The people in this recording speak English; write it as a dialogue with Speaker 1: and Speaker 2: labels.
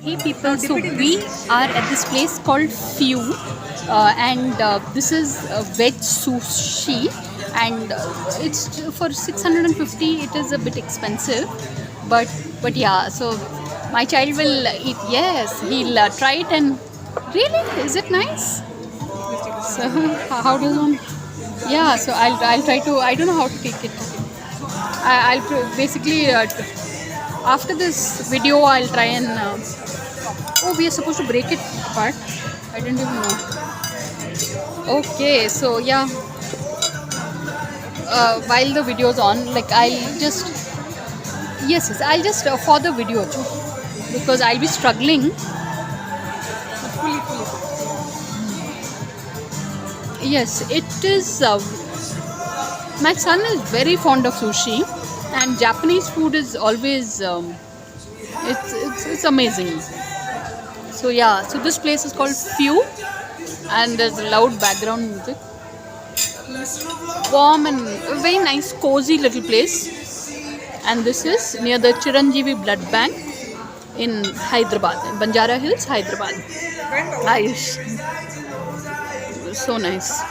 Speaker 1: Hey people, so we are at this place called Feu, and this is Veg Sushi, and it's for 650. It is a bit expensive, but yeah. So my child will eat. Yes, he'll try it, and really, is it nice? So how does one? Yeah, so I'll try to. I don't know how to take it. Basically after this video I'll try and. Oh, we are supposed to break it apart. I didn't even know. Okay, so yeah. While the video is on, like I'll just yes, I'll just for the video because I'll be struggling. Yes, it is. My son is very fond of sushi, and Japanese food is always. It's amazing. So yeah, so this place is called Feu, and there's loud background music. Warm and very nice, cozy little place. And this is near the Chiranjeevi Blood Bank in Hyderabad, in Banjara Hills, Hyderabad. Ayush, so nice.